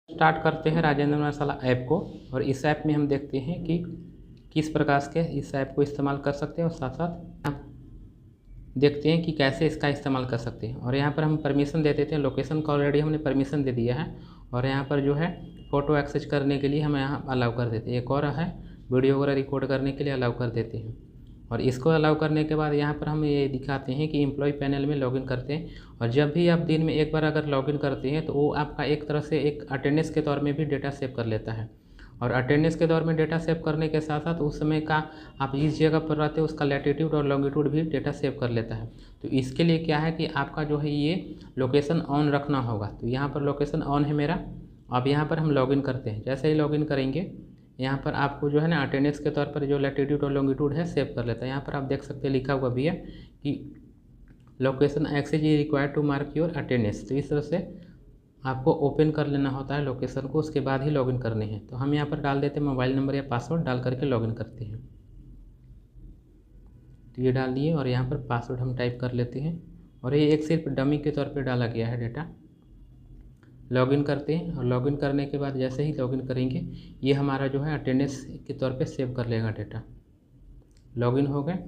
Start करते हैं राजेंद्र मसाला app को। और इस ऐप में हम देखते हैं कि किस प्रकार से इस ऐप को इस्तेमाल कर सकते हैं और साथ साथ हम देखते हैं कि कैसे इसका इस्तेमाल कर सकते हैं। और यहाँ पर हम परमिशन दे देते हैं। लोकेशन का ऑलरेडी हमने परमिशन दे दिया है और यहाँ पर जो है फ़ोटो एक्सेस करने के लिए हम यहाँ अलाउ कर देते हैं। एक और है वीडियो वगैरह रिकॉर्ड करने के लिए अलाउ कर देते हैं। और इसको अलाउ करने के बाद यहाँ पर हम ये दिखाते हैं कि एम्प्लॉय पैनल में लॉगिन करते हैं। और जब भी आप दिन में एक बार अगर लॉगिन करते हैं तो वो आपका एक तरह से एक अटेंडेंस के तौर में भी डेटा सेव कर लेता है। और अटेंडेंस के दौर में डेटा सेव करने के साथ साथ उस समय का आप जिस जगह पर रहते हैं उसका लैटिट्यूड और लॉन्गिट्यूड भी डेटा सेव कर लेता है। तो इसके लिए क्या है कि आपका जो है ये लोकेशन ऑन रखना होगा। तो यहाँ पर लोकेशन ऑन है मेरा। अब यहाँ पर हम लॉगिन करते हैं। जैसे ही लॉगिन करेंगे यहाँ पर आपको जो है ना अटेंडेंस के तौर पर जो लैटिट्यूड और लॉन्गिट्यूड है सेव कर लेता है। यहाँ पर आप देख सकते हैं लिखा हुआ भी है कि location access is required to mark your attendance. तो इस तरह से आपको ओपन कर लेना होता है लोकेशन को, उसके बाद ही लॉगिन करने हैं। तो हम यहाँ पर डाल देते हैं मोबाइल नंबर या पासवर्ड डाल करके लॉगिन करते हैं। तो ये डाल दिए और यहाँ पर पासवर्ड हम टाइप कर लेते हैं। और ये एक सिर्फ डमी के तौर पर डाला गया है डेटा। लॉगिन करते हैं और लॉगिन करने के बाद जैसे ही लॉगिन करेंगे ये हमारा जो है अटेंडेंस के तौर पे सेव कर लेगा डेटा। लॉगिन हो गए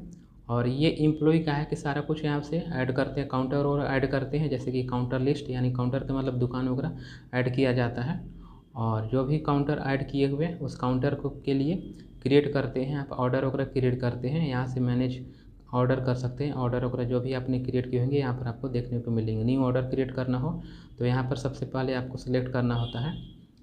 और ये एम्प्लॉय का है कि सारा कुछ यहाँ से ऐड करते हैं, काउंटर और ऐड करते हैं। जैसे कि काउंटर लिस्ट यानी काउंटर का मतलब दुकान वगैरह ऐड किया जाता है। और जो भी काउंटर ऐड किए हुए उस काउंटर को के लिए क्रिएट करते हैं आप ऑर्डर वगैरह क्रिएट करते हैं। यहाँ से मैनेज ऑर्डर कर सकते हैं। ऑर्डर वगैरह जो भी आपने क्रिएट किए होंगे यहाँ पर आपको देखने को मिलेंगे। न्यू ऑर्डर क्रिएट करना हो तो यहाँ पर सबसे पहले आपको सिलेक्ट करना होता है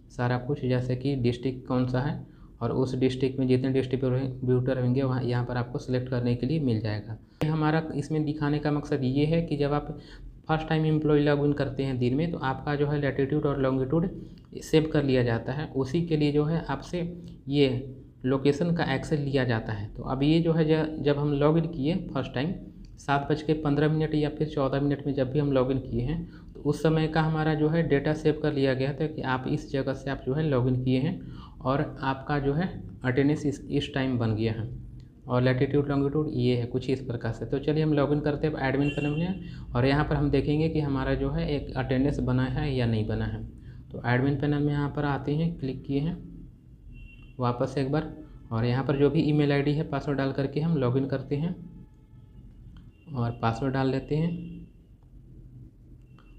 सारा कुछ, जैसे कि डिस्ट्रिक्ट कौन सा है और उस डिस्ट्रिक्ट में जितने डिस्ट्रीब्यूटर होंगे वहाँ यहाँ पर आपको सिलेक्ट करने के लिए मिल जाएगा। हमारा इसमें दिखाने का मकसद ये है कि जब आप फर्स्ट टाइम एम्प्लॉय लॉगिन करते हैं दिन में तो आपका जो है लैटिट्यूड और लॉन्गिट्यूड सेव कर लिया जाता है। उसी के लिए जो है आपसे ये लोकेशन का एक्सेस लिया जाता है। तो अब ये जो है जब हम लॉगिन किए फर्स्ट टाइम 7:15 या फिर 14 मिनट में जब भी हम लॉगिन किए हैं तो उस समय का हमारा जो है डेटा सेव कर लिया गया था कि आप इस जगह से आप जो है लॉगिन किए हैं और आपका जो है अटेंडेंस इस टाइम बन गया है। और लैटिट्यूड लॉन्गिट्यूड ये है कुछ इस प्रकार से। तो चलिए हम लॉगिन करते हैं एडमिन पैनल में और यहाँ पर हम देखेंगे कि हमारा जो है एक अटेंडेंस बना है या नहीं बना है। तो एडमिन पैनल में यहाँ पर आते हैं, क्लिक किए हैं वापस एक बार और यहाँ पर जो भी ईमेल आईडी है पासवर्ड डाल करके हम लॉगिन करते हैं और पासवर्ड डाल लेते हैं।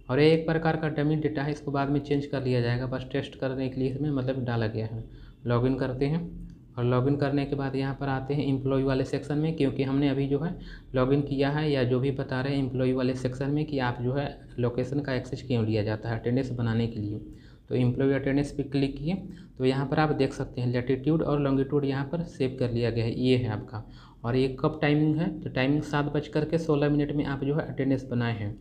और ये एक प्रकार का डमी डेटा है, इसको बाद में चेंज कर लिया जाएगा, बस टेस्ट करने के लिए इसमें मतलब डाला गया है। लॉगिन करते हैं और लॉगिन करने के बाद यहाँ पर आते हैं एम्प्लॉय वाले सेक्शन में, क्योंकि हमने अभी जो है लॉगिन किया है या जो भी बता रहे हैं एम्प्लॉय वाले सेक्शन में कि आप जो है लोकेशन का एक्सेस क्यों लिया जाता है अटेंडेंस बनाने के लिए। तो एम्प्लॉय अटेंडेंस पे क्लिक किए तो यहाँ पर आप देख सकते हैं लैटिट्यूड और लॉन्गिट्यूड यहाँ पर सेव कर लिया गया है, ये है आपका। और ये कब टाइमिंग है तो टाइमिंग 7:16 में आप जो है अटेंडेंस बनाए हैं।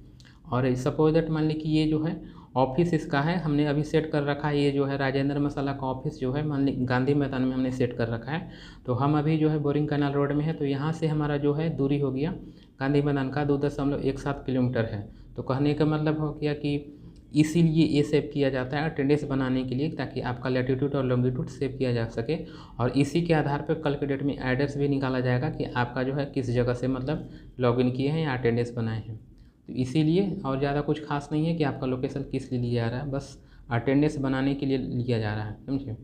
और सपोज दैट मान ली कि ये जो है ऑफिस इसका है, हमने अभी सेट कर रखा है, ये जो है राजेंद्र मसाला का ऑफिस जो है मान ली गांधी मैदान में हमने सेट कर रखा है। तो हम अभी जो है बोरिंग कैनाल रोड में है, तो यहाँ से हमारा जो है दूरी हो गया गांधी मैदान का 2.17 किलोमीटर है। तो कहने का मतलब हो गया कि इसीलिए ये सेव किया जाता है अटेंडेंस बनाने के लिए, ताकि आपका लैटिट्यूड और लॉन्गिट्यूड सेव किया जा सके। और इसी के आधार पर कल के डेट में एड्रेस भी निकाला जाएगा कि आपका जो है किस जगह से मतलब लॉगिन किए हैं या अटेंडेंस बनाए हैं। तो इसीलिए और ज़्यादा कुछ खास नहीं है कि आपका लोकेशन किस लिए लिया जा रहा है, बस अटेंडेंस बनाने के लिए लिया जा रहा है, समझे।